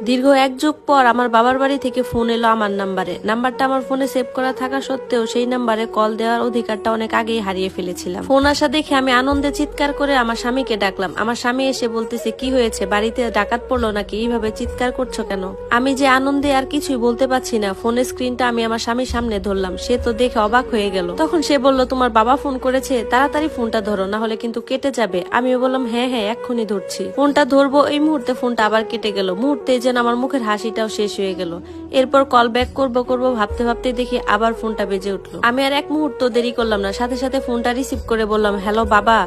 দীর্ঘ এক যুগ পর আমার বাবার বাড়ি থেকে ফোন এলো আমার নাম্বারে। নাম্বারটা আমার ফোনে সেভ করা থাকা সত্ত্বেও সেই নাম্বারে কল দেওয়ার অধিকারটা অনেক আগেই হারিয়ে ফেলেছিলাম। ফোন আসা দেখে আমি আনন্দে চিৎকার করে আমার স্বামীকে ডাকলাম। আমার স্বামী এসে বলতেছে, কি হয়েছে, বাড়িতে ডাকাত পড়লো নাকি, এইভাবে চিৎকার করছো কেন? আমি যে আনন্দে আর কিছুই বলতে পারছি না। ফোনের স্ক্রিনটা আমি আমার স্বামীর সামনে ধরলাম। সে তো দেখে অবাক হয়ে গেল। তখন সে বলল, তোমার বাবা ফোন করেছে, তাড়াতাড়ি ফোনটা ধরো, না হলে কিন্তু কেটে যাবে। আমিও বললাম, হ্যাঁ হ্যাঁ এক্ষুনি ধরছি। ফোনটা ধরবো, এই মুহূর্তে ফোনটা আবার কেটে গেল। মুহূর্তে যেন আমার মুখের হাসিটাও শেষ হয়ে গেল। এরপর কল ব্যাক করবো ভাবতে ভাবতে দেখি আবার ফোনটা বেজে উঠলো। আমি আর এক মুহূর্ত দেরি করলাম না, সাথে সাথে ফোনটা রিসিভ করে বললাম, হ্যালো বাবা।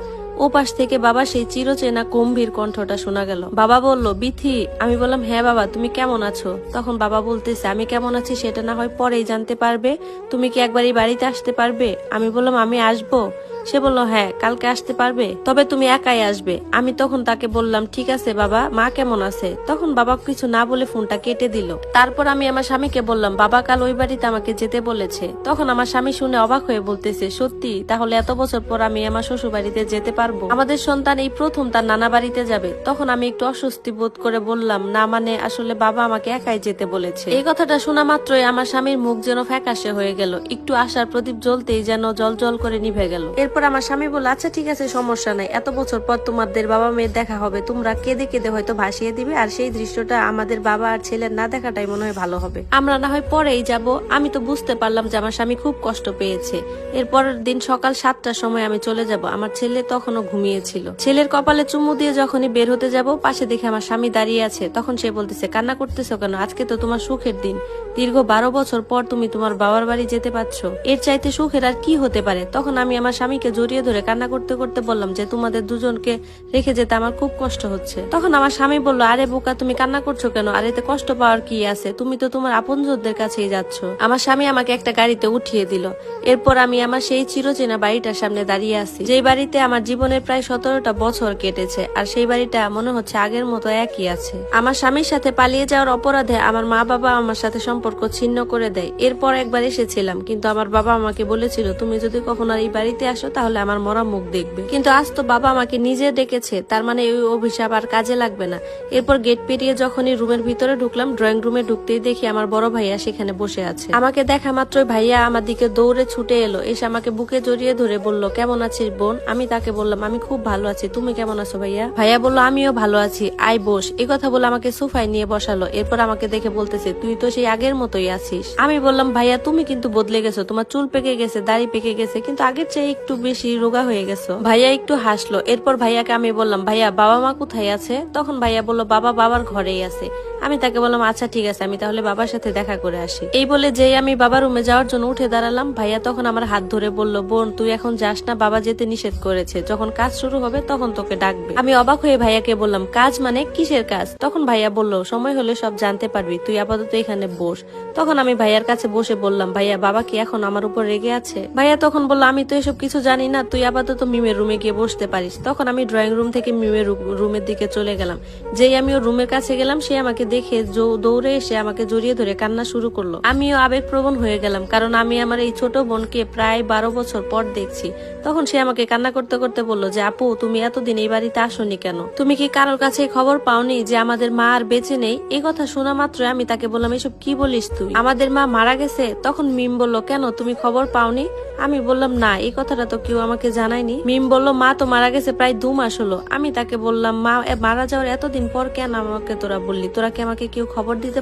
ও পাশ থেকে বাবা সেই চিরচেনা গম্ভীর কণ্ঠটা শোনা গেল। বাবা বলল, বিথি। আমি বললাম, হ্যাঁ বাবা, তুমি কেমন আছো? তখন বাবা বলতেছে, আমি কেমন আছি সেটা না হয় পরেই জানতে পারবে, তুমি কি একবার এই বাড়িতে আসতে পারবে? আমি বললাম, আমি আসবো। সে বলল, হ্যাঁ কালকে আসতে পারবে, তবে তুমি একাই আসবে। আমি তখন তাকে বললাম, ঠিক আছে বাবা, মা কেমন আছে? তখন বাবা কিছু না বলে ফোনটা কেটে দিল। তারপর আমি আমার স্বামীকে বললাম, বাবা কাল ওই বাড়িতে আমাকে যেতে বলেছে। তখন আমার স্বামী শুনে অবাক হয়ে বলতেছে, সত্যি? তাহলে এত বছর পর আমি আমার শ্বশুর বাড়িতে যেতে পারবো? আমাদের সন্তান এই প্রথম তার নানা বাড়িতে যাবে। তখন আমি একটু অস্বস্তি বোধ করে বললাম, না মানে আসলে বাবা আমাকে একাই যেতে বলেছে। এই কথাটা শোনা মাত্রই আমার স্বামীর মুখ যেন ফ্যাকাশে হয়ে গেল। একটু আশার প্রদীপ জ্বলতেই যেন জল জল করে নিভে গেল। এরপর আমার স্বামী বলল, আচ্ছা ঠিক আছে, সমস্যা নাই, এত বছর পর তোমাদের বাবা মেয়ের দেখা হবে, তোমরা কেঁদে কেঁদে হয়তো ভাসিয়ে দিবে, আর সেই দৃশ্যটা আমাদের বাবা আর ছেলের না দেখাটাই মনে হয় ভালো হবে। আমরা না হয় পরেই যাব। আমি তো বুঝতে পারলাম যে আমার স্বামী খুব কষ্ট পেয়েছে। এরপরের দিন সকাল 7টার সময় আমি চলে যাব। আমার ছেলে তখনও ঘুমিয়েছিল। ছেলের কপালে চুমু দিয়ে যখনই বের হতে যাব, পাশে দেখে আমার স্বামী দাঁড়িয়ে আছে। তখন সে বলতেছে, কান্না করতেছো কেন? আজকে তো তোমার সুখের দিন। দীর্ঘ 12 বছর পর তুমি তোমার বাবার বাড়ি যেতে পারছো, এর চাইতে সুখের আর কি হতে পারে? তখন আমি আমার স্বামীকে জড়িয়ে ধরে কান্না করতে করতে বললাম যে, তোমাদের দুজনকে রেখে যেতে আমার খুব কষ্ট হচ্ছে। তখন আমার স্বামী বলল, আরে বোকা, তুমি কান্না করছো কেন? আর এতে কষ্ট পাওয়ার কি আছে? তুমি তো তোমার আপনজনদের কাছেই যাচ্ছ। আমার স্বামী আমাকে একটা গাড়িতে উঠিয়ে দিল। এরপর আমি আমার সেই চিরচেনা বাড়িটার সামনে দাঁড়িয়ে আছি, যেই বাড়িতে আমার জীবনের প্রায় 17টা বছর কেটেছে। আর সেই বাড়িটা মনে হচ্ছে আগের মতো একই আছে। আমার স্বামীর সাথে পালিয়ে যাওয়ার অপরাধে আমার মা বাবা আমার সাথে সম্পর্ক ছিন্ন করে দেয়। এরপর একবার এসেছিলাম, কিন্তু আমার বাবা আমাকে বলেছিল, তুমি যদি কখনো এই বাড়িতে আসো তাহলে আমার মরা মুখ দেখবে। কিন্তু আজ তো বাবা আমাকে নিজে ডেকেছে, তার মানে ওই অভিশাপ আর কাজে লাগবে না। এরপর গেট পেরিয়ে যখনই রুমের ভিতরে ঢুকলাম, ড্রয়িং রুমে ঢুকতেই দেখি আমার বড় ভাইয়া সেখানে বসে আছে। আমাকে দেখা মাত্রই ভাইয়া আমার দিকে দৌড়ে ছুটে এলো, এসে আমাকে বুকে জড়িয়ে ধরে বলল, কেমন আছিস বোন? আমি তাকে বললাম, আমি খুব ভালো আছি, তুমি কেমন আছো ভাইয়া? ভাইয়া বলল, আমিও ভালো আছি, আয় বস। এই কথা বলে আমাকে সোফায় নিয়ে বসালো। এরপর আমাকে দেখে বলতেছে, তুই তো সেই আগের মতোই আছিস। আমি বললাম, ভাইয়া তুমি কিন্তু বদলে গেছো, তোমার চুল পেকে গেছে, দাড়ি পেকে গেছে, কিন্তু আগের চেয়ে একটু বেশি রোগা হয়ে গেছো। ভাইয়া একটু হাসলো। এরপর ভাইয়াকে আমি বললাম, ভাইয়া বাবা মা কোথায় আছে? তখন ভাইয়া বলল, বাবা বাবার ঘরেই আছে। আমি তাকে বললাম, আচ্ছা ঠিক আছে, আমি তাহলে বাবার সাথে দেখা করে আসি। এই বলে যেই আমি বাবার রুমে যাওয়ার জন্য উঠে দাঁড়ালাম, ভাইয়া তখন আমার হাত ধরে বলল, বোন তুই এখন যাস না, বাবা যেতে নিষেধ করেছে, যখন কাজ শুরু হবে তখন তোকে ডাকবে। আমি অবাক হয়ে ভাইয়াকে বললাম, কাজ মানে? কিসের কাজ? তখন ভাইয়া বলল, সময় হলে সব জানতে পারবি, তুই আপাতত এখানে বস। তখন আমি ভাইয়ার কাছে বসে বললাম, ভাইয়া বাবা কি এখন আমার উপর রেগে আছে? ভাইয়া তখন বলল, আমি তো এসব কিছু জানি না, তুই আপাতত মিমের রুমে গিয়ে বসতে পারিস। তখন আমি ড্রয়িং রুম থেকে মিমের রুমের দিকে চলে গেলাম। যেই আমি ওর রুমের কাছে গেলাম, সে আমাকে দেখে দৌড়ে এসে আমাকে জড়িয়ে ধরে কান্না শুরু করলো। আমিও আবেগপ্রবণ হয়ে গেলাম, কারণ আমি আমার এই ছোট বোনকে প্রায় 12 বছর পর দেখছি। তখন সে আমাকে কান্না করতে করতে বলল যে, আপু তুমি এতদিন এই বাড়িতে আসোনি কেন? তুমি কি কারোর কাছে খবর পাওনি যে আমাদের মা আর বেঁচে নেই? এই কথা শোনা মাত্র আমি তাকে বললাম, এসব কি বলিস তুই? আমাদের মা মারা গেছে? তখন মিম বলল, কেন তুমি খবর পাওনি? আমি বললাম, না, এই কথাটা তো কেউ আমাকে জানায়নি। মিম বলল, মা তো মারা গেছে প্রায় 2 মাস হলো। আমি তাকে বললাম, মা মারা যাওয়ার এতদিন পর কেন আমাকে তোরা বললি? তোরা কি আমাকে কেউ খবর দিতে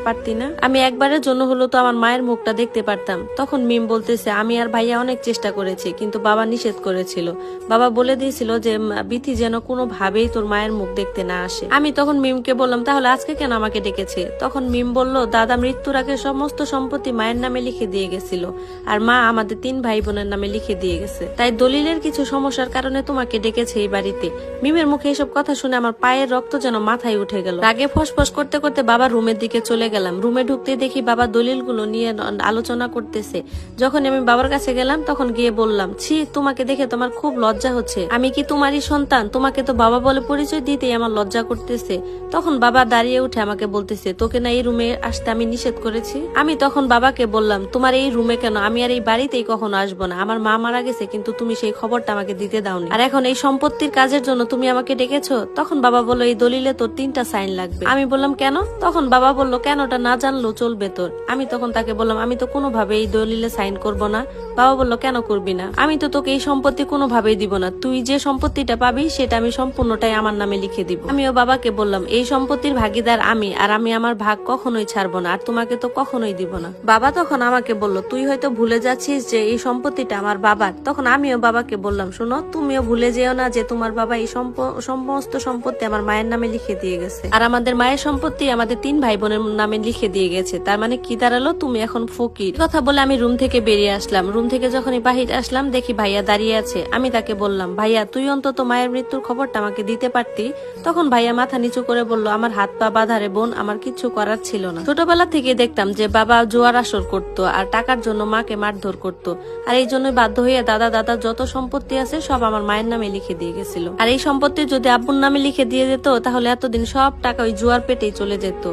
পারতি না? আমি একবারের জন্য হলো তো আমার মায়ের মুখটা দেখতে পারতাম। তখন মিম বলতেছে, আমি আর ভাইয়া অনেক চেষ্টা করেছি, কিন্তু বাবা নিষেধ করেছিল। বাবা বলে দিয়েছিল যে বিথি যেন কোনো ভাবেই তোর মায়ের মুখ দেখতে না আসে। আমি তখন মিমকে বললাম, তাহলে আজকে কেন আমাকে ডেকেছে? তখন মিম বলল, দাদা মৃত্যুর আগে সমস্ত সম্পত্তি মায়ের নামে লিখে দিয়ে গেছিল, আর মা আমাদের 3 ভাই বোনের নামে লিখে দিয়ে গেছে, তাই দলিলের কিছু সমস্যার কারণে তোমাকে ডেকেছে এই বাড়িতে। মিমের মুখে এসব কথা শুনে আমার পায়ের রক্ত যেন মাথায় উঠে গেল। রাগে ফসফস করতে করতে বাবার রুমের দিকে চলে গেলাম। রুমে ঢুকতে দেখি বাবা দলিলগুলো নিয়ে আলোচনা করতেছে। যখন আমি বাবার কাছে গেলাম, তখন গিয়ে বললাম, ছি, তোমাকে দেখে তোমার খুব লজ্জা হচ্ছে। আমি কি তোমারই সন্তান? তোমাকে তো বাবা বলে পরিচয় দিতেই আমার লজ্জা করতেছে। তখন বাবা দাঁড়িয়ে উঠে আমাকে বলতেছে, তোকে না এই রুমে আসতে আমি নিষেধ করেছি? আমি তখন বাবাকে বললাম, তোমার এই রুমে কেন? আমি আর এই বাড়িতেই কখনো আসবো না। আমার মা মারা গেছে, কিন্তু তুমি সেই খবরটা আমাকে দিতে দাওনি, আর এখন এই সম্পত্তির কাজের জন্য তুমি আমাকে ডেকেছো। তখন বাবা বললো এই দলিলে তোর 3টা সাইন লাগবে। আমি বললাম কেন? তখন বাবা বললো কেনটা না জানলেও চলবে তোর। আমি তখন তাকে বললাম আমি তো কোনোভাবে এই দলিলে সাইন করব না। বাবা বললো কেন করবি না? আমি তো তোকে এই সম্পত্তি কোনোভাবেই দিব না, তুই যে সম্পত্তিটা পাবি সেটা আমি সম্পূর্ণটাই আমার নামে লিখে দিব। আমিও বাবাকে বললাম এই সম্পত্তির ভাগিদার আমি, আর আমি আমার ভাগ কখনোই ছাড়বো না, আর তোমাকে তো কখনোই দিব না। বাবা তখন আমাকে বলল তুই হয়তো ভুলে যাচ্ছিস যে এই সম্পত্তিটা আমার বাবার। তখন আমিও বাবাকে বললাম শোনো, তুমিও ভুলে যেও না যে তোমার বাবা এই সমস্ত সম্পত্তি আমার মায়ের নামে লিখে দিয়ে গেছে, আর আমাদের মায়ের সম্পত্তি আমাদের 3 ভাই বোনের নামে লিখে দিয়ে গেছে। তার মানে কি দাঁড়ালো, তুমি এখন ফকির। কথা বলে আমি রুম থেকে বেরিয়ে আসলাম। রুম থেকে যখনই বাহির আসলাম দেখি ভাইয়া দাঁড়িয়ে আছে। আমি তাকে বললাম ভাইয়া তুই অন্তত মায়ের মৃত্যুর খবরটা আমাকে দিতে পারতি। তখন ভাইয়া মাথা নিচু করে বলল আমার হাত পা বাঁধারে বোন, আমার কিচ্ছু করার ছিল না। ছোটবেলা থেকে দেখতাম যে বাবা জোয়ার আসর করতো আর টাকার জন্য মাকে মারধর করতো, আর এই জন্যই বাধ্য হয়ে দাদার যত সম্পত্তি আছে সব আমার মায়ের নামে লিখে দিয়ে গেছিল। আর এই সম্পত্তি যদি আব্বুর নামে লিখে দিয়ে যেত তাহলে এতদিন সব টাকা ওই জুয়ার পেটেই চলে যেত।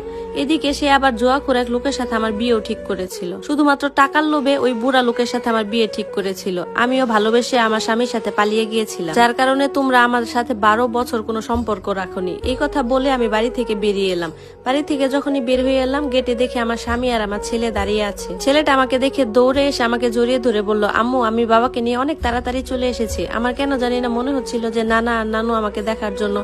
এদিকে সে আবার জুয়াখোর এক লোকের সাথে আমার বিয়েও ঠিক করেছিল। শুধুমাত্র টাকার লোভে ওই বুড়া লোকের সাথে আমার বিয়ে ঠিক করেছিল। আমিও ভালোবেসে আমার স্বামীর সাথে পালিয়ে গিয়েছিলাম, যার কারণে তোমরা আমার সাথে 12 বছর কোনো সম্পর্ক রাখোনি। এই কথা বলে আমি বাড়ি থেকে বেরিয়ে এলাম। বাড়ি থেকে যখনই বের হয়ে এলাম গেটে দেখে আমার স্বামী আর আমার ছেলে দাঁড়িয়ে আছে। ছেলেটা আমাকে দেখে দৌড়ে এসে আমাকে জড়িয়ে ধরে বলল আম্মু আমি বাবাকে নিয়ে অনেক তাড়াতাড়ি চলে এসেছি। আমার কেন জানি না মনে হচ্ছিল যে নানা আর নানু আমাকে দেখার জন্য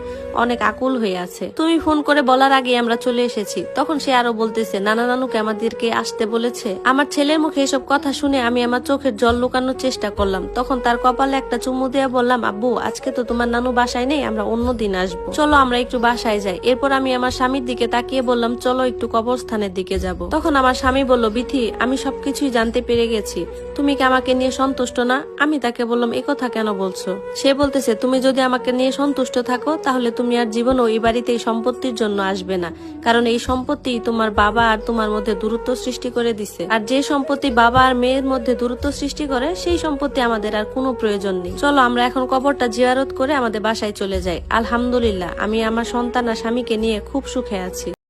অনেক আকুল হয়ে আছে। তুমি ফোন করে বলার আগে আমরা চলে এসেছি। তখন সে আরো বলতেছে নানা নানুকে আমাদেরকে আসতে বলেছে। আমার ছেলের মুখে এসব কথা শুনে আমি আমার চোখের জল লুকানোর চেষ্টা করলাম। তখন তার কপালে একটা চুমু দিয়ে বললাম আব্বু আজকে তো তোমার নানু বাসায় নেই, আমরা অন্যদিন আসবো, চলো আমরা একটু বাসায় যাই। এরপর আমি আমার স্বামীর দিকে তাকিয়ে বললাম চলো একটু কবরস্থানের দিকে যাব। তখন আমার স্বামী বলল বিথি আমি সবকিছুই জানতে পেরে গেছি, তুমি কি আমাকে নিয়ে সন্তুষ্ট না? আমি তাকে বললাম এ কথা কেন বলছো? সে বলতেছে তুমি যদি আমাকে নিয়ে সন্তুষ্ট থাকো তাহলে তুমি আর জীবনও এই বাড়িতে এই সম্পত্তির জন্য আসবে না, কারণ এই সম্পত্তি তোমার বাবা আর তোমার মধ্যে দূরত্ব সৃষ্টি করে দিছে, আর যে সম্পত্তি বাবা আর মেয়ের মধ্যে দূরত্ব সৃষ্টি করে সেই সম্পত্তি আমাদের আর কোনো প্রয়োজন নেই। চলো আমরা এখন কবরটা জিয়ারত করে আমাদের বাসায় চলে যাই। আলহামদুলিল্লাহ আমি আমার সন্তান আর স্বামীকে নিয়ে খুব সুখে আছি।